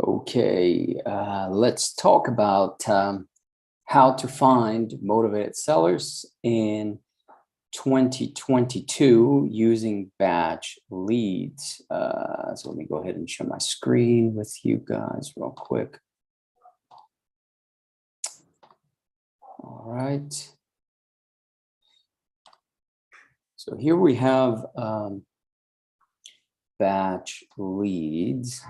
Okay, let's talk about how to find motivated sellers in 2022 using batch leads. So let me go ahead and share my screen with you guys real quick. All right. So here we have batch leads.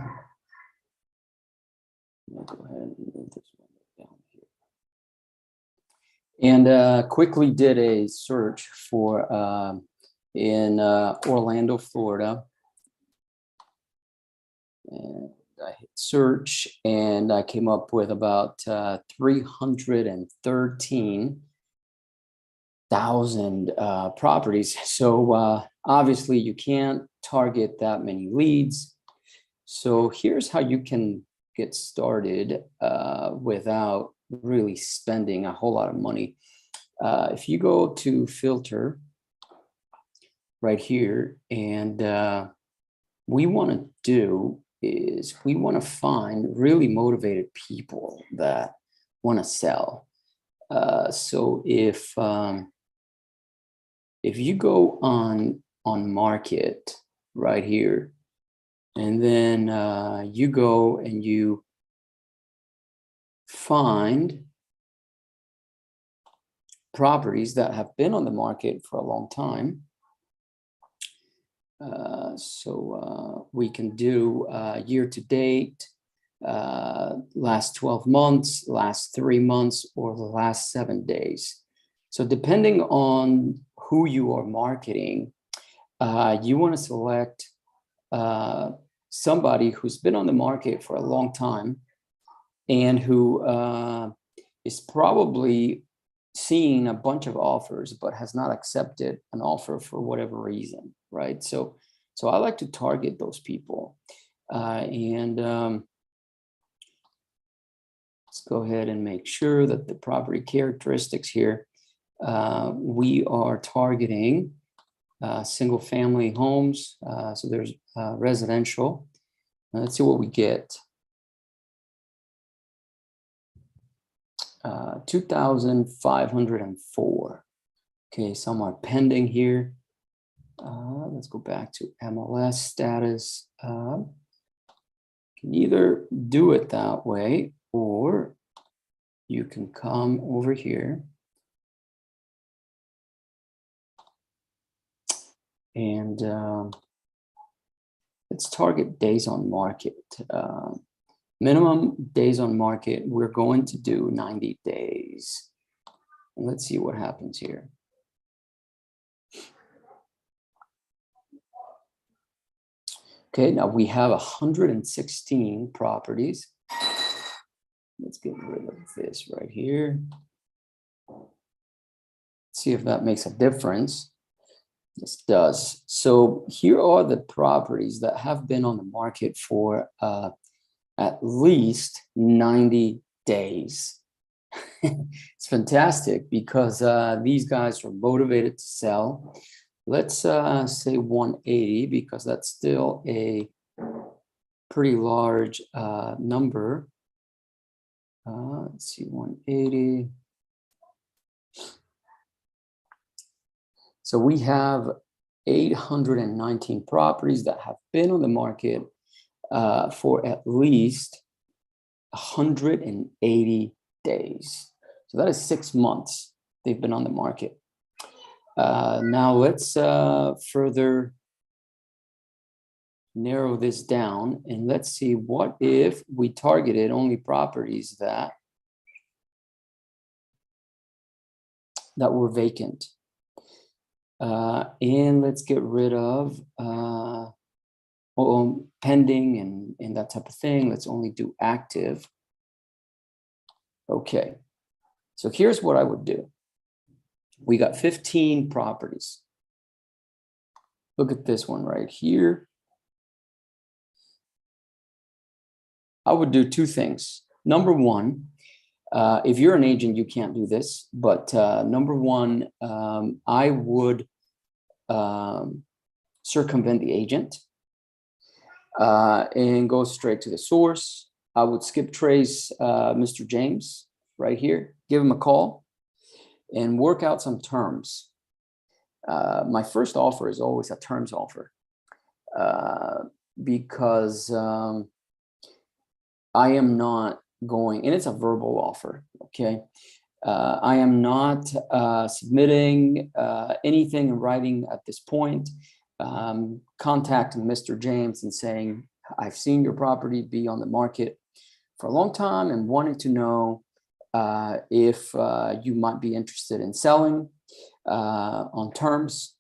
I'll go ahead and move this one down here. And quickly did a search for in Orlando, Florida. And I hit search and I came up with about 313,000 properties. So obviously you can't target that many leads. So here's how you can get started without really spending a whole lot of money. If you go to filter right here, and we want to do is we want to find really motivated people that want to sell. So if you go on market right here, and then you go and you find properties that have been on the market for a long time. So we can do year to date, last 12 months, last 3 months, or the last 7 days. So depending on who you are marketing, you want to select somebody who's been on the market for a long time and who is probably seeing a bunch of offers but has not accepted an offer for whatever reason, right? So I like to target those people. Let's go ahead and make sure that the property characteristics here, we are targeting single family homes. So there's residential. Let's see what we get. 2,504. Okay, some are pending here. Let's go back to MLS status. You can either do it that way, or you can come over here and let's target days on market. Minimum days on market, we're going to do 90 days. And let's see what happens here. Okay, now we have 116 properties. Let's get rid of this right here. See if that makes a difference. This does. So here are the properties that have been on the market for at least 90 days. It's fantastic because these guys are motivated to sell. Let's say 180 because that's still a pretty large number. Let's see, 180. So we have 819 properties that have been on the market for at least 180 days. So that is 6 months they've been on the market. Now let's further narrow this down and let's see what if we targeted only properties that were vacant. And let's get rid of pending and that type of thing. Let's only do active. Okay, so here's what I would do. We got 15 properties. Look at this one right here. I would do two things. Number one, if you're an agent, you can't do this, but number one, I would circumvent the agent and go straight to the source. I would skip trace Mr. James right here, give him a call and work out some terms. My first offer is always a terms offer because I am not going, and it's a verbal offer, okay? I am not submitting anything in writing at this point. Contacting Mr. James and saying, I've seen your property be on the market for a long time and wanted to know if you might be interested in selling on terms.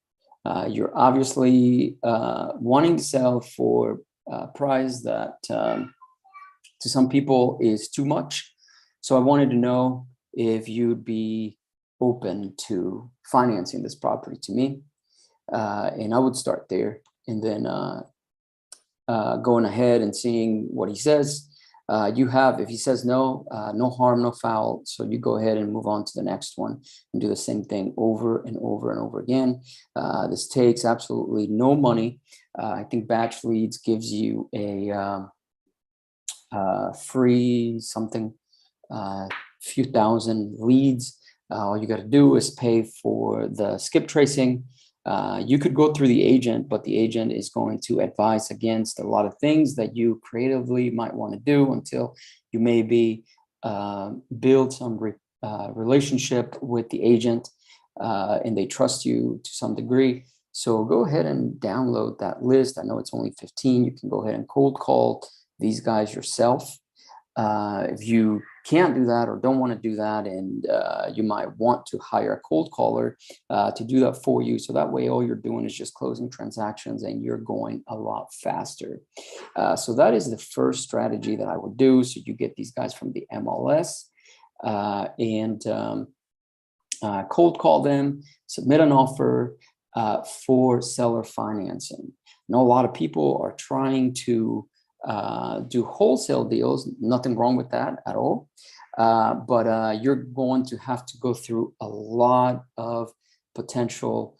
You're obviously wanting to sell for a price that to some people is too much. So I wanted to know if you'd be open to financing this property to me. And I would start there and then going ahead and seeing what he says. If he says no, no harm, no foul. So you go ahead and move on to the next one and do the same thing over and over and over again. This takes absolutely no money. I think Batchleads gives you a free something, few thousand leads. All you got to do is pay for the skip tracing. You could go through the agent, but the agent is going to advise against a lot of things that you creatively might want to do until you maybe build some relationship with the agent and they trust you to some degree. So go ahead and download that list. I know it's only 15. You can go ahead and cold call these guys yourself. If you can't do that or don't want to do that, and you might want to hire a cold caller to do that for you. So that way, all you're doing is just closing transactions and you're going a lot faster. So that is the first strategy that I would do. So you get these guys from the MLS and cold call them, submit an offer for seller financing. I know a lot of people are trying to do wholesale deals. Nothing wrong with that at all. But you're going to have to go through a lot of potential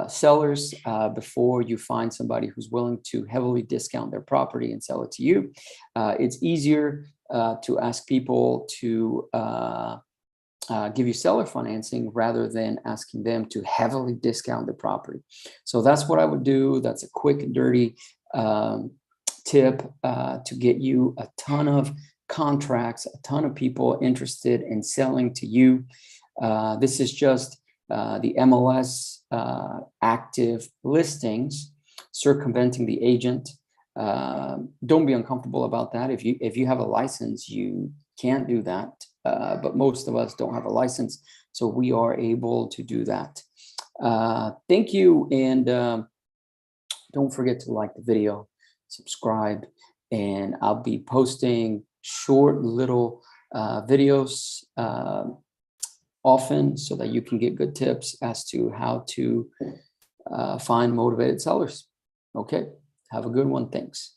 sellers before you find somebody who's willing to heavily discount their property and sell it to you. It's easier to ask people to give you seller financing rather than asking them to heavily discount the property. So that's what I would do. That's a quick and dirty tip to get you a ton of contracts, a ton of people interested in selling to you. This is just the MLS active listings, circumventing the agent. Don't be uncomfortable about that. If you have a license, you can't do that. But most of us don't have a license, so we are able to do that. Thank you, and don't forget to like the video, subscribe, and I'll be posting short little videos often so that you can get good tips as to how to find motivated sellers. Okay, have a good one. Thanks.